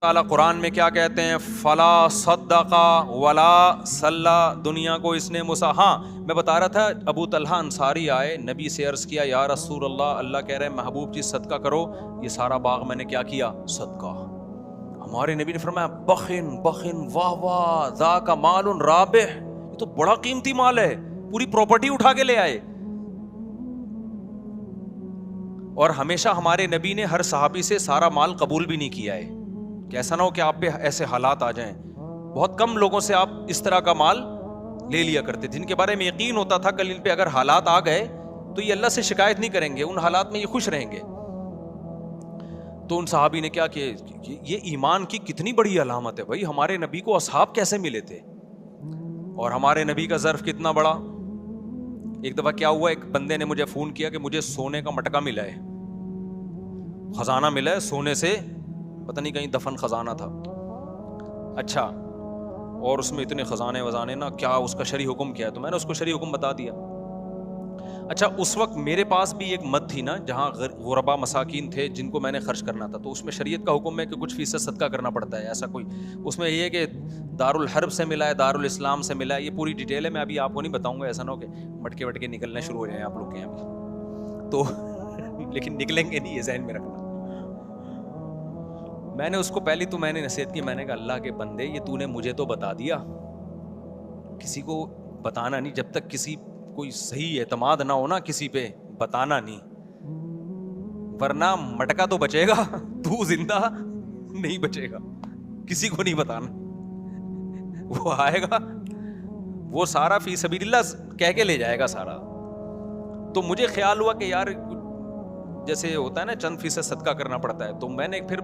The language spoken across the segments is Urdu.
تعالیٰ قرآن میں کیا کہتے ہیں؟ فلا صدقا ولا صلی. دنیا کو اس نے ہاں میں بتا رہا تھا، ابو طلحہ انصاری آئے، نبی سے عرض کیا یا رسول اللہ، اللہ کہہ رہے ہیں محبوب چیز صدقہ کرو، یہ سارا باغ میں نے کیا کیا؟ صدقہ. ہمارے نبی نے فرمایا بخن بخن، واہ واہ، ذاک مال رابح، یہ تو بڑا قیمتی مال ہے، پوری پراپرٹی اٹھا کے لے آئے. اور ہمیشہ ہمارے نبی نے ہر صحابی سے سارا مال قبول بھی نہیں کیا ہے کہ ایسا نہ ہو کہ آپ پہ ایسے حالات آ جائیں. بہت کم لوگوں سے آپ اس طرح کا مال لے لیا کرتے تھے، جن کے بارے میں یقین ہوتا تھا کل ان پہ اگر حالات آ گئے تو یہ اللہ سے شکایت نہیں کریں گے، ان حالات میں یہ خوش رہیں گے. تو ان صحابی نے کیا کہ یہ ایمان کی کتنی بڑی علامت ہے بھائی، ہمارے نبی کو اصحاب کیسے ملے تھے اور ہمارے نبی کا ظرف کتنا بڑا. ایک دفعہ کیا ہوا، ایک بندے نے مجھے فون کیا کہ مجھے سونے کا مٹکا ملا ہے، خزانہ ملا ہے سونے سے، پتہ نہیں کہیں دفن خزانہ تھا. اچھا، اور اس میں اتنے خزانے وزانے نا، کیا اس کا شرعی حکم کیا ہے؟ تو میں نے اس کو شرعی حکم بتا دیا. اچھا، اس وقت میرے پاس بھی ایک مد تھی نا جہاں غربا مساکین تھے جن کو میں نے خرچ کرنا تھا، تو اس میں شریعت کا حکم ہے کہ کچھ فیصد صدقہ کرنا پڑتا ہے. ایسا کوئی اس میں یہ ہے کہ دارالحرب سے ملا ہے، دارالاسلام سے ملا ہے، یہ پوری ڈیٹیل ہے، میں ابھی آپ کو نہیں بتاؤں گا، ایسا نہ ہو کہ مٹکے وٹکے نکلنے شروع ہو جائیں آپ لوگ کے یہاں تو لیکن نکلیں گے نہیں، یہ ذہن میں رکھنا. میں نے اس کو پہلی تو میں نے نصیحت کی، میں نے کہا اللہ کے بندے، یہ تو نے مجھے تو بتا دیا، کسی کو بتانا نہیں، جب تک کسی کوئی صحیح اعتماد نہ ہونا کسی پہ بتانا نہیں، ورنہ مٹکا تو بچے گا، تو زندہ نہیں بچے گا. کسی کو نہیں بتانا، وہ آئے گا وہ سارا فی سبیل اللہ کہہ کے لے جائے گا سارا. تو مجھے خیال ہوا کہ یار جیسے ہوتا ہے نا چند فیصد صدقہ کرنا پڑتا ہے، تو میں نے پھر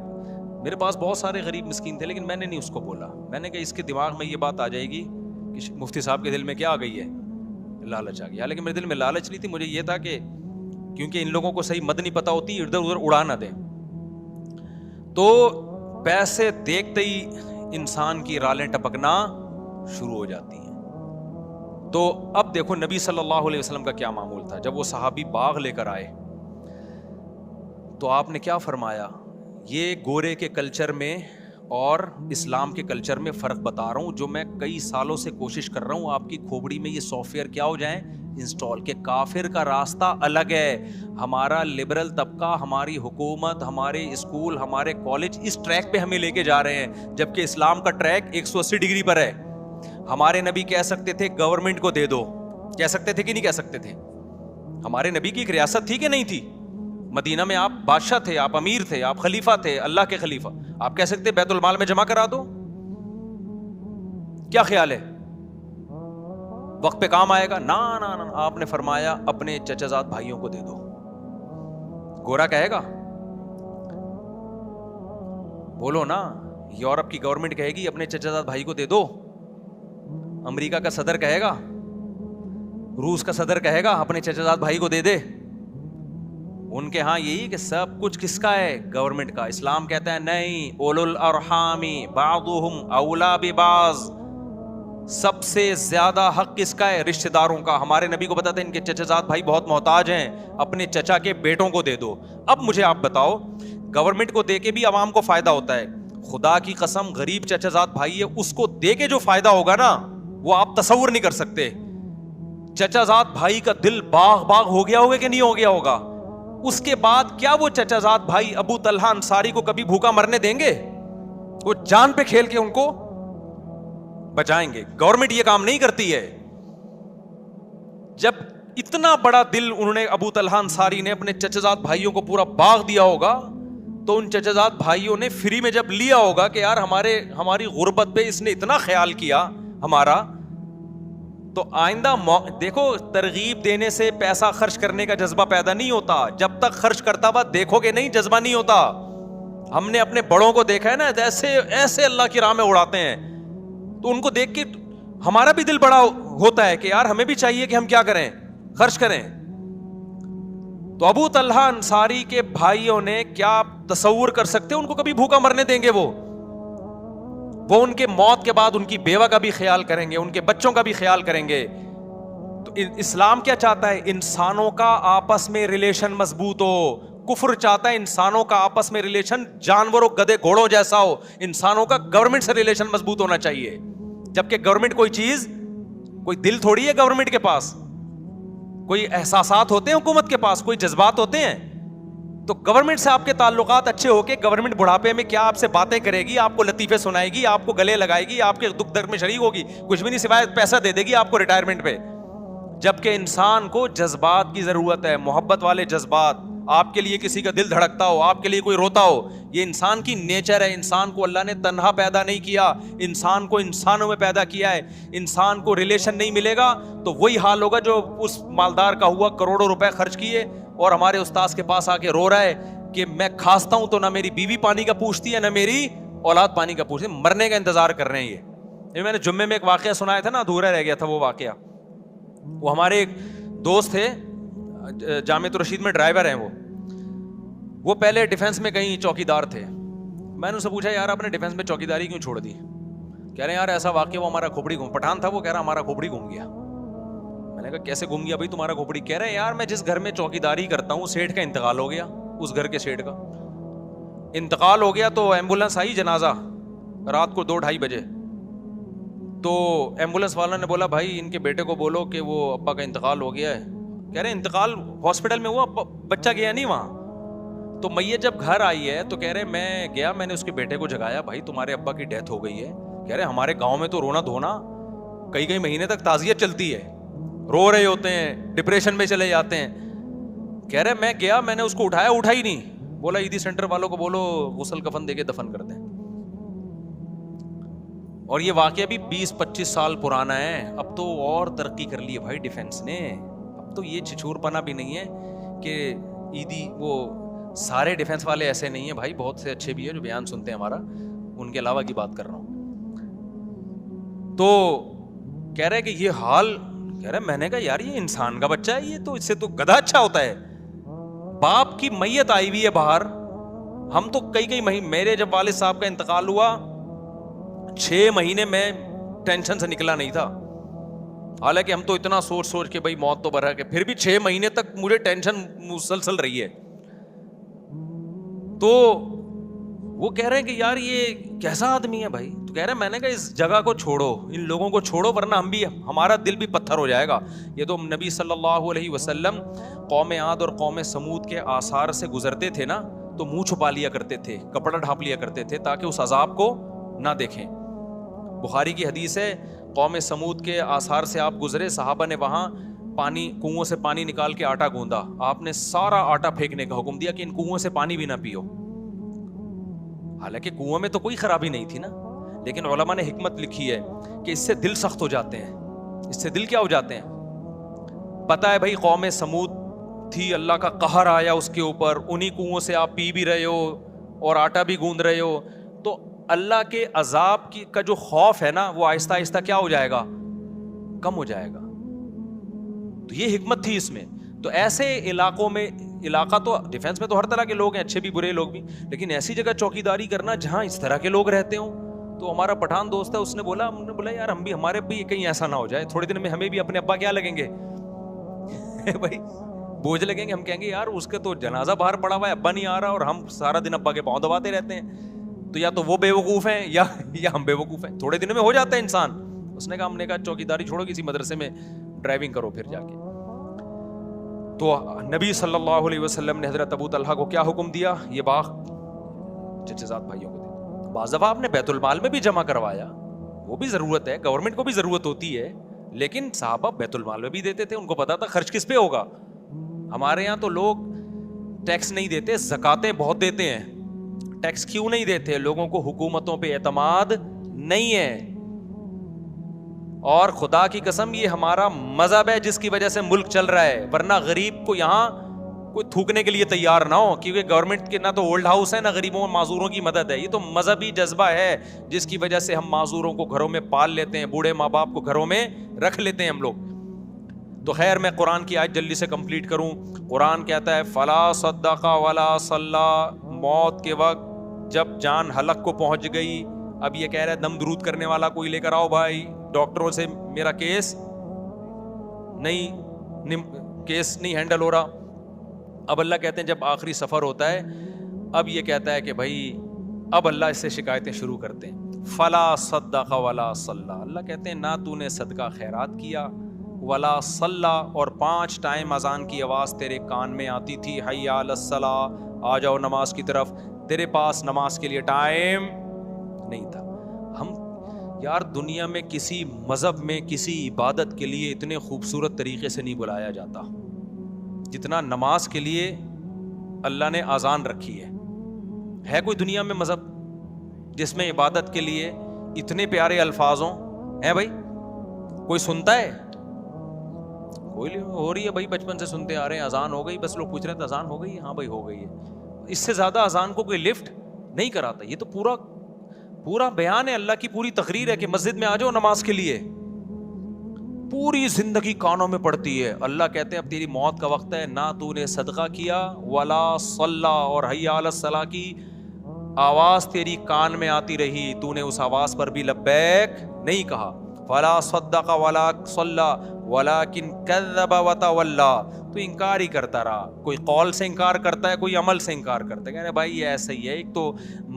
میرے پاس بہت سارے غریب مسکین تھے لیکن میں نے نہیں اس کو بولا. میں نے کہا اس کے دماغ میں یہ بات آ جائے گی کہ مفتی صاحب کے دل میں کیا آ گئی ہے؟ لالچ آ گیا. لیکن میرے دل میں لالچ نہیں تھی، مجھے یہ تھا کہ کیونکہ ان لوگوں کو صحیح مد نہیں پتہ ہوتی، ادھر ادھر اڑا نہ دیں. تو پیسے دیکھتے ہی انسان کی رالیں ٹپکنا شروع ہو جاتی ہیں. تو اب دیکھو نبی صلی اللہ علیہ وسلم کا کیا معمول تھا. جب وہ صحابی باغ لے کر آئے تو آپ نے کیا فرمایا؟ یہ گورے کے کلچر میں اور اسلام کے کلچر میں فرق بتا رہا ہوں، جو میں کئی سالوں سے کوشش کر رہا ہوں آپ کی کھوپڑی میں یہ سافٹ ویئر کیا ہو جائیں انسٹال، کہ کافر کا راستہ الگ ہے، ہمارا لبرل طبقہ، ہماری حکومت، ہمارے اسکول، ہمارے کالج اس ٹریک پہ ہمیں لے کے جا رہے ہیں، جبکہ اسلام کا ٹریک 180 ڈگری پر ہے. ہمارے نبی کہہ سکتے تھے گورنمنٹ کو دے دو، کہہ سکتے تھے کہ نہیں کہہ سکتے تھے؟ ہمارے نبی کی ایک ریاست تھی کہ نہیں تھی؟ مدینہ میں آپ بادشاہ تھے، آپ امیر تھے، آپ خلیفہ تھے، اللہ کے خلیفہ. آپ کہہ سکتے بیت المال میں جمع کرا دو؟ کیا خیال ہے وقت پہ کام آئے گا؟ نا نا نا، آپ نے فرمایا اپنے چچا زاد بھائیوں کو دے دو. گورا کہے گا؟ بولو نا. یورپ کی گورنمنٹ کہے گی اپنے چچا زاد بھائی کو دے دو؟ امریکہ کا صدر کہے گا؟ روس کا صدر کہے گا اپنے چچا زاد بھائی کو دے دے؟ ان کے ہاں یہی کہ سب کچھ کس کا ہے؟ گورنمنٹ کا. اسلام کہتا ہے نہیں، اولو الارحام بعضهم اولا ببعض، سب سے زیادہ حق کس کا ہے؟ رشتہ داروں کا. ہمارے نبی کو بتاتے ہیں ان کے چچا زاد بھائی بہت محتاج ہیں، اپنے چچا کے بیٹوں کو دے دو. اب مجھے آپ بتاؤ، گورنمنٹ کو دے کے بھی عوام کو فائدہ ہوتا ہے، خدا کی قسم غریب چچا زاد بھائی ہے اس کو دے کے جو فائدہ ہوگا نا وہ آپ تصور نہیں کر سکتے. چچا زاد بھائی کا دل باغ باغ ہو گیا ہوگا کہ نہیں ہو گیا ہوگا؟ اس کے بعد کیا وہ چچا زاد بھائی ابو طلحہ انصاری کو کبھی بھوکا مرنے دیں گے؟ وہ جان پہ کھیل کے ان کو بچائیں گے. گورنمنٹ یہ کام نہیں کرتی ہے. جب اتنا بڑا دل انہوں نے ابو طلحہ انصاری نے اپنے چچا زاد بھائیوں کو پورا باغ دیا ہوگا تو ان چچا زاد بھائیوں نے فری میں جب لیا ہوگا کہ یار ہماری غربت پہ اس نے اتنا خیال کیا ہمارا، تو آئندہ دیکھو ترغیب دینے سے پیسہ خرچ کرنے کا جذبہ پیدا نہیں ہوتا، جب تک خرچ کرتا ہوا دیکھو گے نہیں جذبہ نہیں ہوتا. ہم نے اپنے بڑوں کو دیکھا ہے نا ایسے اللہ کی راہ میں اڑاتے ہیں، تو ان کو دیکھ کے ہمارا بھی دل بڑا ہوتا ہے کہ یار ہمیں بھی چاہیے کہ ہم کیا کریں، خرچ کریں. تو ابو طلحہ انصاری کے بھائیوں نے کیا تصور کر سکتے ان کو کبھی بھوکا مرنے دیں گے؟ وہ ان کے موت کے بعد ان کی بیوہ کا بھی خیال کریں گے، ان کے بچوں کا بھی خیال کریں گے. تو اسلام کیا چاہتا ہے؟ انسانوں کا آپس میں ریلیشن مضبوط ہو، کفر چاہتا ہے انسانوں کا آپس میں ریلیشن جانوروں گدے گھوڑوں جیسا ہو. انسانوں کا گورنمنٹ سے ریلیشن مضبوط ہونا چاہیے, جبکہ گورنمنٹ کوئی چیز, کوئی دل تھوڑی ہے گورنمنٹ کے پاس, کوئی احساسات ہوتے ہیں حکومت کے پاس, کوئی جذبات ہوتے ہیں. تو گورنمنٹ سے آپ کے تعلقات اچھے ہو کے گورنمنٹ بڑھاپے میں کیا آپ سے باتیں کرے گی, آپ کو لطیفے سنائے گی, آپ کو گلے لگائے گی, آپ کے دکھ درد میں شریک ہوگی, کچھ بھی نہیں سوائے پیسہ دے دے گی آپ کو ریٹائرمنٹ پہ. جبکہ انسان کو جذبات کی ضرورت ہے, محبت والے جذبات, آپ کے لیے کسی کا دل دھڑکتا ہو, آپ کے لیے کوئی روتا ہو. یہ انسان کی نیچر ہے. انسان کو اللہ نے تنہا پیدا نہیں کیا, انسان کو انسانوں میں پیدا کیا ہے. انسان کو ریلیشن نہیں ملے گا تو وہی حال ہوگا جو اس مالدار کا ہوا, کروڑوں روپے خرچ کیے اور ہمارے استاذ کے پاس آ کے رو رہا ہے کہ میں کھانستا ہوں تو نہ میری بیوی پانی کا پوچھتی ہے نہ میری اولاد پانی کا پوچھتی ہے, مرنے کا انتظار کر رہے ہیں. یہ میں نے جمعے میں ایک واقعہ سنایا تھا نا, ادھورا رہ گیا تھا وہ واقعہ. وہ ہمارے ایک دوست تھے, جامعۃ الرشید میں ڈرائیور ہیں وہ پہلے ڈیفینس میں کہیں چوکیدار تھے. میں نے ان سے پوچھا یار آپ نے ڈیفینس میں چوکیداری کیوں چھوڑ دی؟ کہہ رہے ہیں یار ایسا واقعہ, وہ ہمارا کھوپڑی گھوم, پٹھان تھا وہ, کہہ رہا ہمارا کھوپڑی گھوم گیا. میں نے کہا کیسے گھوم گیا بھائی تمہارا کھوپڑی؟ کہہ رہے ہیں یار میں جس گھر میں چوکیداری کرتا ہوں سیٹھ کا انتقال ہو گیا, اس گھر کے سیٹھ کا انتقال ہو گیا تو ایمبولینس آئی جنازہ رات کو 2-2:30 بجے. تو ایمبولینس والا نے بولا بھائی ان کے بیٹے کو بولو کہ وہ ابا کا انتقال ہو گیا ہے. کہہ رہے انتقال ہاسپٹل میں ہوا, بچہ گیا نہیں وہاں. تو میت جب گھر آئی ہے تو کہہ رہے میں گیا, میں نے اس کے بیٹے کو جگایا, بھائی تمہارے ابا کی ڈیتھ ہو گئی ہے. کہہ رہے ہمارے گاؤں میں تو رونا دھونا کئی مہینے تک تعزیت چلتی ہے, رو رہے ہوتے ہیں, ڈپریشن میں چلے جاتے ہیں. کہہ رہے میں گیا, میں نے اس کو اٹھایا, اٹھا ہی نہیں. بولا عیدی سینٹر والوں کو بولو غسل کفن دے کے دفن کر دیں. اور یہ واقعہ بھی 20-25 سال پرانا ہے. اب تو اور ترقی کر لی ہے بھائی ڈیفینس نے, اب تو یہ چھچور پنا بھی نہیں ہے کہ عیدی, وہ سارے ڈیفینس والے ایسے نہیں ہیں بھائی, بہت سے اچھے بھی ہیں جو بیان سنتے ہیں ہمارا, ان کے علاوہ کی بات کر رہا ہوں. تو کہہ رہے کہ یہ حال, کہہ رہے میں نے کہا یار یہ انسان کا بچہ ہے, یہ تو اس سے تو گدھا اچھا ہوتا ہے. باپ کی میت آئی ہوئی ہے باہر, ہم تو کئی مہینے, میرے جب والد صاحب کا انتقال ہوا 6 مہینے میں ٹینشن سے نکلا نہیں تھا. حالانکہ ہم تو اتنا سوچ کے بھائی موت تو برا ہے, پھر بھی 6 مہینے تک مجھے ٹینشن مسلسل رہی ہے. تو وہ کہہ رہے ہیں کہ یار یہ کیسا آدمی ہے بھائی. تو کہہ رہے ہیں میں نے کہا اس جگہ کو چھوڑو, ان لوگوں کو چھوڑو, ورنہ ہمارا دل بھی پتھر ہو جائے گا. یہ تو نبی صلی اللہ علیہ وسلم قوم عاد اور قوم سمود کے آثار سے گزرتے تھے نا, تو منہ چھپا لیا کرتے تھے, کپڑا ڈھانپ لیا کرتے تھے تاکہ اس عذاب کو نہ دیکھیں. بخاری کی حدیث ہے, قوم سمود کے آثار سے آپ گزرے, صحابہ نے وہاں پانی, کنووں سے پانی نکال کے آٹا گوندا, آپ نے سارا آٹا پھینکنے کا حکم دیا کہ ان کنووں سے پانی بھی نہ پیو. حالانکہ کنووں میں تو کوئی خرابی نہیں تھی نا, لیکن علماء نے حکمت لکھی ہے کہ اس سے دل سخت ہو جاتے ہیں. اس سے دل کیا ہو جاتے ہیں؟ پتہ ہے بھائی قوم سمود تھی, اللہ کا قہر آیا اس کے اوپر, انہی کنووں سے آپ پی بھی رہے ہو اور آٹا بھی گوند رہے ہو, تو اللہ کے عذاب کی کا جو خوف ہے نا وہ آہستہ آہستہ کیا ہو جائے گا, کم ہو جائے گا. تو یہ حکمت تھی اس میں. تو ایسے علاقوں میں, علاقہ تو ڈیفینس میں تو ہر طرح کے لوگ ہیں, اچھے بھی برے لوگ بھی, لیکن ایسی جگہ چوکیداری کرنا جہاں اس طرح کے لوگ رہتے ہوں. تو ہمارا پٹھان دوست ہے, اس نے بولا یار ہم بھی, ہمارے بھی کہیں ایسا نہ ہو جائے, تھوڑے دن میں ہمیں بھی اپنے ابا کیا لگیں گے بھائی, بوجھ لگیں گے. ہم کہیں گے یار اس کے تو جنازہ باہر پڑا ہوا ہے, ابا نہیں آ رہا, اور ہم سارا دن ابا کے پاؤں دباتے رہتے ہیں. تو یا تو وہ بے وقوف ہیں یا ہم بے وقوف ہیں. تھوڑے دنوں میں ہو جاتا ہے انسان. اس نے کہا, ہم نے کہا چوکیداری چھوڑو, کسی مدرسے میں ڈرائیونگ کرو پھر جا کے. تو نبی صلی اللہ علیہ وسلم نے حضرت ابو طلحہ کو کیا حکم دیا, یہ باغ چچزاد بھائیوں کو دے. بعض دفعہ آپ نے بیت المال میں بھی جمع کروایا, وہ بھی ضرورت ہے, گورنمنٹ کو بھی ضرورت ہوتی ہے, لیکن صحابہ بیت المال میں بھی دیتے تھے, ان کو پتا تھا خرچ کس پہ ہوگا. ہمارے یہاں تو لوگ ٹیکس نہیں دیتے, زکاتیں بہت دیتے ہیں. ٹیکس کیوں نہیں دیتے؟ لوگوں کو حکومتوں پہ اعتماد نہیں ہے. اور خدا کی قسم یہ ہمارا مذہب ہے جس کی وجہ سے ملک چل رہا ہے, ورنہ غریب کو یہاں کوئی تھوکنے کے لیے تیار نہ ہو, کیونکہ گورنمنٹ کے نہ تو اولڈ ہاؤس ہے نہ غریبوں اور معذوروں کی مدد ہے. یہ تو مذہبی جذبہ ہے جس کی وجہ سے ہم معذوروں کو گھروں میں پال لیتے ہیں, بوڑھے ماں باپ کو گھروں میں رکھ لیتے ہیں ہم لوگ. تو خیر میں قرآن کی آیت جلدی سے کمپلیٹ کروں. قرآن کہتا ہے فلا صدق ولا صلی, موت کے وقت جب جان حلق کو پہنچ گئی, اب یہ کہہ رہا ہے دم درود کرنے والا کوئی لے کر آؤ بھائی, ڈاکٹروں سے میرا کیس نہیں ہینڈل ہو رہا. اب اللہ کہتے ہیں جب آخری سفر ہوتا ہے اب یہ کہتا ہے کہ بھائی اب اللہ اس سے شکایتیں شروع کرتے ہیں. فلا صدق ولا صلی, اللہ کہتے ہیں نہ تو نے صدقہ خیرات کیا, ولا صلی, اور 5 ٹائم اذان کی آواز تیرے کان میں آتی تھی, حی علی الصلاۃ, آ جاؤ نماز کی طرف, تیرے پاس نماز کے لیے ٹائم نہیں تھا. ہم یار دنیا میں کسی مذہب میں کسی عبادت کے لیے اتنے خوبصورت طریقے سے نہیں بلایا جاتا جتنا نماز کے لیے اللہ نے اذان رکھی ہے. ہے کوئی دنیا میں مذہب جس میں عبادت کے لیے اتنے پیارے الفاظوں ہیں؟ بھائی کوئی سنتا ہے؟ کوئی ہو رہی ہے بھائی, بچپن سے سنتے آ رہے ہیں, اذان ہو گئی, بس لوگ پوچھ رہے ہیں اذان ہو گئی, ہاں بھائی ہو گئی ہے. اس سے زیادہ اذان کو کوئی لفٹ نہیں کراتا. یہ تو پورا بیان ہے, اللہ کی پوری تقریر ہے کہ مسجد میں آ جاؤ نماز کے لیے. پوری زندگی کانوں میں پڑتی ہے. اللہ کہتے ہیں اب تیری موت کا وقت ہے, نہ تو نے صدقہ کیا, ولا صلی, اور حی علی الصلاۃ کی آواز تیری کان میں آتی رہی, تو نے اس آواز پر بھی لبیک نہیں کہا. فلا صدق ولا صلی ولکن کذب وتولی, تو انکار ہی کرتا رہا. کوئی قول سے انکار کرتا ہے, کوئی عمل سے انکار کرتا ہے. کہہ رہے بھائی یہ ایسا ہی ہے. ایک تو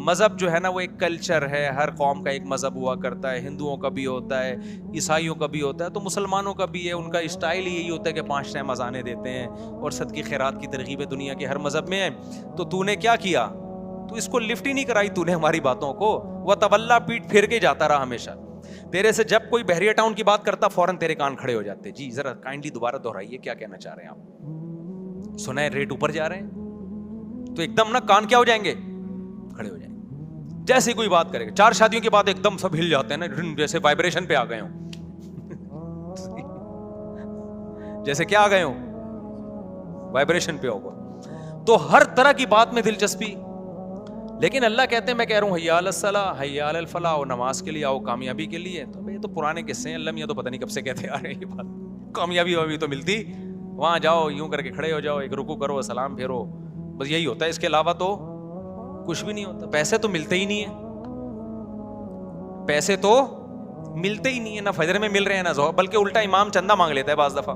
مذہب جو ہے نا وہ ایک کلچر ہے, ہر قوم کا ایک مذہب ہوا کرتا ہے. ہندوؤں کا بھی ہوتا ہے, عیسائیوں کا بھی ہوتا ہے, تو مسلمانوں کا بھی ہے. ان کا اسٹائل ہی یہی ہوتا ہے کہ 5 ٹائم اذانیں دیتے ہیں اور صدقے خیرات کی ترغیب دنیا کے ہر مذہب میں ہے. تو نے کیا کیا؟ تو اس کو لفٹ ہی نہیں کرائی تو نے ہماری باتوں کو. وتولی, پیٹ پھیر کے جاتا رہا ہمیشہ. تیرے سے جب کوئی بحریہ ٹاؤن کی بات کرتا فوراً تیرے کان کھڑے ہو جاتے. جی ذرا کائنڈلی دوبارہ دہرائیے, کیا کہنا چاہ رہے ہیں آپ؟ سنا ہے ریٹ اوپر جا رہے ہیں تو ایک دم نا کان کیا ہو جائیں گے, کھڑے ہو جائیں گے. جیسے کوئی بات کرے گا, 4 شادیوں کے بعد ایک دم سب ہل جاتے ہیں نا, جیسے وائبریشن پہ آ گئے ہوں. جیسے کیا آ گئے ہوں, وائبریشن پہ ہوگا. تو ہر طرح کی بات میں دلچسپی. لیکن اللہ کہتے ہیں میں کہہ رہا ہوں حی علی الصلاۃ, حی علی الفلاح, اور نماز کے لیے آؤ, کامیابی کے لیے. تو یہ تو پرانے قصے ہیں, اللہ میاں تو پتہ نہیں کب سے کہتے آ رہے ہیں یہ بات. کامیابی ابھی تو ملتی, وہاں جاؤ یوں کر کے کھڑے ہو جاؤ, ایک رکوع کرو, سلام پھیرو, بس یہی ہوتا ہے. اس کے علاوہ تو کچھ بھی نہیں ہوتا. پیسے تو ملتے ہی نہیں ہیں, پیسے تو ملتے ہی نہیں ہیں, نہ فجر میں مل رہے ہیں نہ ظہر, بلکہ الٹا امام چندہ مانگ لیتا ہے بعض دفعہ.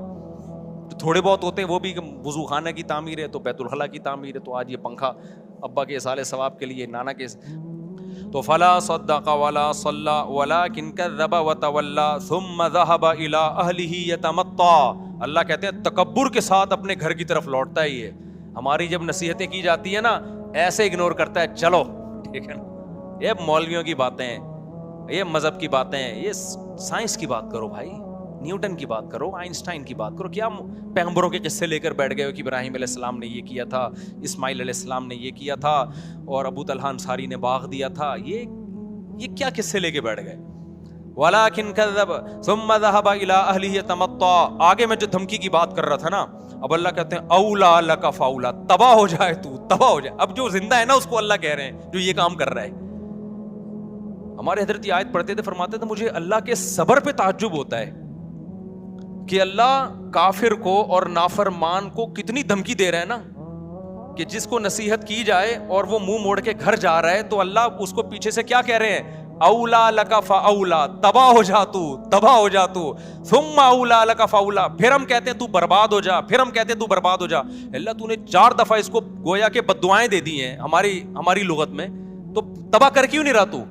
تو تھوڑے بہت ہوتے ہیں وہ بھی, وضو خانہ کی تعمیر ہے تو بیت الخلاء کی تعمیر ہے, تو آج یہ پنکھا ابا کے اصال ثواب کے لیے, نانا کے. تو فلا صدق ولا صلی ولکن کذب وتولی ثم ذهب الى اهله يتمطى. اللہ کہتے ہیں تکبر کے ساتھ اپنے گھر کی طرف لوٹتا ہے. یہ ہماری جب نصیحتیں کی جاتی ہیں نا, ایسے اگنور کرتا ہے, چلو ٹھیک ہے نا, یہ مولویوں کی باتیں ہیں, یہ مذہب کی باتیں ہیں, یہ سائنس کی بات کرو بھائی, نیوٹن کی بات کرو, آئنسٹائن کی بات کرو. کیا پیغمبروں کے قصے لے کر بیٹھ گئے ہو کہ ابراہیم علیہ السلام نے یہ کیا تھا, اسماعیل علیہ السلام نے یہ کیا تھا, اور ابو طلحہ انصاری نے باغ دیا تھا. یہ کیا قصے لے کے بیٹھ گئے؟ ولکن کذب ثم ذهب الى اهله يتمطى. آگے میں جو دھمکی کی بات کر رہا تھا نا, اب اللہ کہتے ہیں اولا لک فاولا, تباہ ہو جائے تو, تباہ ہو جائے. اب جو زندہ ہے نا اس کو اللہ کہہ رہے ہیں جو یہ کام کر رہا ہے. ہمارے حضرت یہ آیت پڑھتے تھے, فرماتے تھے مجھے اللہ کے صبر پہ تعجب ہوتا ہے کہ اللہ کافر کو اور نافرمان کو کتنی دھمکی دے رہے ہیں نا, کہ جس کو نصیحت کی جائے اور وہ منہ موڑ کے گھر جا رہا ہے تو اللہ اس کو پیچھے سے کیا کہہ رہے ہیں, اولا لک فاولا, تباہ ہو جا تو, تباہ ہو جا تو, ثم اولا لک فاولا. پھر ہم کہتے ہیں تو برباد ہو جا, پھر ہم کہتے ہیں تو برباد ہو جا. اللہ تو نے 4 دفعہ اس کو گویا کہ بد دعائیں دے دی ہیں ہماری لغت میں, تو تباہ کر کیوں نہیں رہا تو؟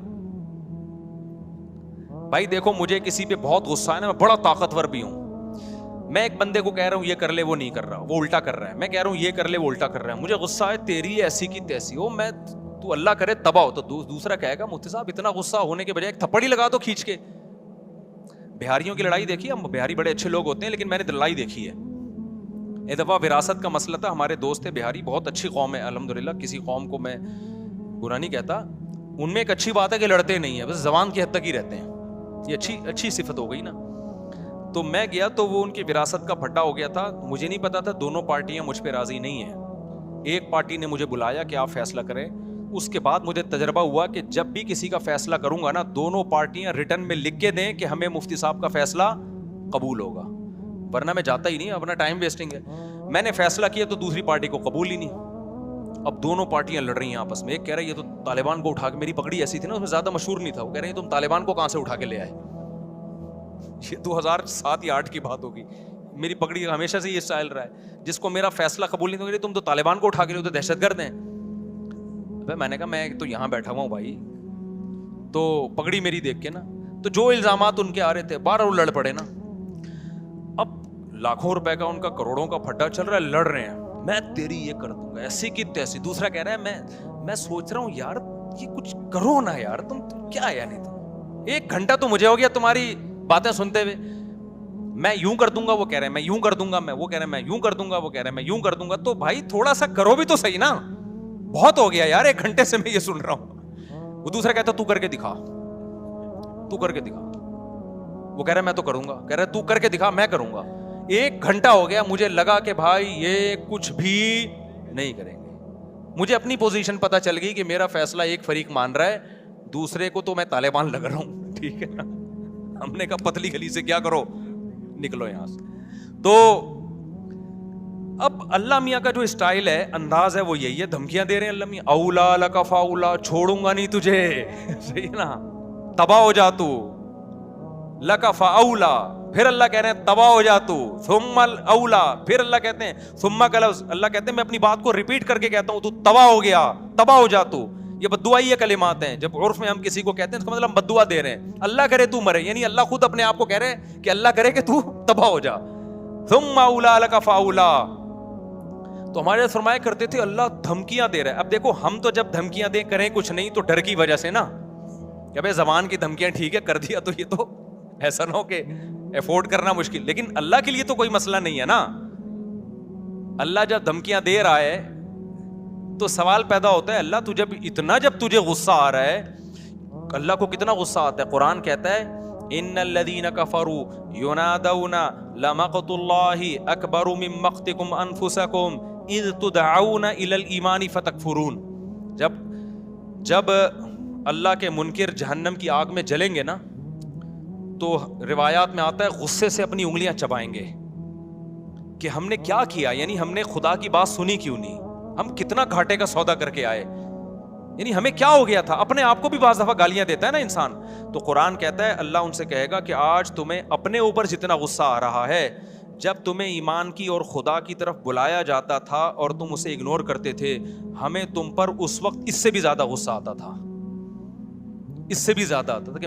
بھائی دیکھو مجھے کسی پہ بہت غصہ ہے نا, میں بڑا طاقتور بھی ہوں, میں ایک بندے کو کہہ رہا ہوں یہ کر لے, وہ نہیں کر رہا, وہ الٹا کر رہا ہے. میں کہہ رہا ہوں یہ کر لے, وہ الٹا کر رہا ہے. مجھے غصہ ہے, تیری ایسی کی تیسی ہو, میں تو اللہ کرے تباہ ہو. تو دوسرا کہے گا مفتی صاحب اتنا غصہ ہونے کے بجائے ایک تھپڑ ہی لگا دو کھینچ کے. بہاریوں کی لڑائی دیکھی, ہم بہاری بڑے اچھے لوگ ہوتے ہیں لیکن میں نے لڑائی دیکھی ہے. ایک دفعہ وراثت کا مسئلہ تھا, ہمارے دوست تھے بہاری, بہت اچھی قوم ہے الحمدللہ, کسی قوم کو میں برا نہیں کہتا. ان میں ایک اچھی بات ہے کہ لڑتے نہیں ہیں, بس زبان کی حد تک ہی رہتے ہیں. یہ اچھی صفت ہو گئی نا. تو میں گیا تو وہ ان کی وراثت کا پھٹا ہو گیا تھا. مجھے نہیں پتا تھا دونوں پارٹیاں مجھ پہ راضی نہیں ہیں. ایک پارٹی نے مجھے بلایا کہ آپ فیصلہ کریں. اس کے بعد مجھے تجربہ ہوا کہ جب بھی کسی کا فیصلہ کروں گا نا, دونوں پارٹیاں ریٹرن میں لکھ کے دیں کہ ہمیں مفتی صاحب کا فیصلہ قبول ہوگا, ورنہ میں جاتا ہی نہیں, اپنا ٹائم ویسٹنگ ہے. میں نے فیصلہ کیا تو دوسری پارٹی کو قبول ہی نہیں. اب دونوں پارٹیاں لڑ رہی ہیں آپس میں. ایک کہہ رہا ہے یہ تو طالبان کو اٹھا کے, میری پگڑی ایسی تھی نا اس میں زیادہ مشہور نہیں تھا, وہ کہہ رہے ہیں تم طالبان کو کہاں سے اٹھا کے لے آئے. یہ 2007 یا 2008 کی بات ہوگی, میری پگڑی کا ہمیشہ سے یہ اسٹائل رہا ہے, جس کو میرا فیصلہ قبول نہیں ہوگا تم تو طالبان کو اٹھا کے لے, تو دہشت گرد ہیں. میں نے کہا میں تو یہاں بیٹھا ہوا ہوں بھائی, تو پگڑی میری دیکھ کے نا, تو جو الزامات ان کے آ رہے تھے 12 وہ لڑ پڑے نا. اب لاکھوں روپے کا ان کا کروڑوں کا پھڈا چل رہا ہے, لڑ رہے ہیں, میں تیری یہ کر دوں گا ایسی کی تیسی. دوسرا کہہ رہا ہے میں سوچ رہا ہوں یار یہ کچھ کرو نا یار, تم کیا ہے یعنی تم 1 گھنٹہ تو مجھے ہو گیا تمہاری باتیں سنتے ہوئے. میں یوں کر دوں گا, وہ کہہ رہے ہیں میں یوں کر دوں گا, وہ کہہ رہے ہیں میں یوں کر دوں گا, وہ کہہ رہے ہیں میں یوں کر دوں گا. تو بھائی تھوڑا سا کرو بھی تو صحیح نا, بہت ہو گیا یار 1 گھنٹے سے میں یہ سن رہا ہوں. وہ دوسرا کہتا تو کر کے دکھا, تو کر کے دکھا. وہ کہہ رہا ہے میں تو کروں گا, کہہ رہا ہے تو کر کے دکھا میں کروں گا. 1 گھنٹہ ہو گیا, مجھے لگا کہ بھائی یہ کچھ بھی نہیں کریں گے. مجھے اپنی پوزیشن پتا چل گئی کہ میرا فیصلہ ایک فریق مان رہا ہے, دوسرے کو تو میں طالبان لگ رہا ہوں. ٹھیک ہے نا, ہم نے کہا پتلی گلی سے کیا کرو, نکلو یہاں سے. تو اب اللہ میاں کا جو اسٹائل ہے, انداز ہے, وہ یہی ہے, دھمکیاں دے رہے ہیں اللہ میاں, اولا لک فاولا, چھوڑوں گا نہیں تجھے. صحیح ہے نا, تباہ ہو جا تو, لک فاولا, پھر اللہ کہہ رہے ہیں تباہ ہو جا تو, ثم الاولا, پھر اللہ کہتے ہیں ثم کا لفظ, اللہ کہتے ہیں میں اپنی بات کو ریپیٹ کر کے کہتا ہوں تو تباہ ہو گیا, تباہ ہو جا تو. یہ بددعائی یہ کلمات ہیں, جب عرف میں ہم کسی کو کہتے ہیں اس کا مطلب ہم بددعا دے رہے ہیں. اللہ کرے تو مرے, یعنی اللہ خود اپنے آپ کو کہہ رہے ہیں کہ اللہ کرے کہ تو تباہ ہو جا. ثم اولا لک فاولا. تو ہمارے فرمایا کرتے تھے اللہ دھمکیاں دے رہا ہے. اب دیکھو ہم تو جب دھمکیاں دیں کریں کچھ نہیں تو ڈر کی وجہ سے نا, کہ بھائی زبان کی دھمکیاں ٹھیک ہے کر دیا تو یہ تو ایسا نہ ہو کہ افورڈ کرنا مشکل. لیکن اللہ کے لیے تو کوئی مسئلہ نہیں ہے نا. اللہ جب دھمکیاں دے رہا ہے تو سوال پیدا ہوتا ہے اللہ جب تجھے غصہ آ رہا ہے, اللہ کو کتنا غصہ آتا ہے. قرآن کہتا ہے ان الذین کفروا ینادون لمقت اللہ اکبر من مقتکم انفسکم اذ تدعون الی الایمان فتکفرون. جب اللہ کے منکر جہنم کی آگ میں جلیں گے نا, تو روایات میں آتا ہے غصے سے اپنی انگلیاں چبائیں گے کہ ہم نے کیا کیا, یعنی ہم نے خدا کی بات سنی کیوں نہیں, ہم کتنا گھاٹے کا سودا کر کے آئے, یعنی ہمیں کیا ہو گیا تھا. اپنے آپ کو بھی بعض دفعہ گالیاں دیتا ہے نا انسان. تو قرآن کہتا ہے اللہ ان سے کہے گا کہ آج تمہیں اپنے اوپر جتنا غصہ آ رہا ہے, جب تمہیں ایمان کی اور خدا کی طرف بلایا جاتا تھا اور تم اسے اگنور کرتے تھے, ہمیں تم پر اس وقت اس سے بھی زیادہ غصہ آتا تھا, اس سے بھی زیادہ آتا تھا کہ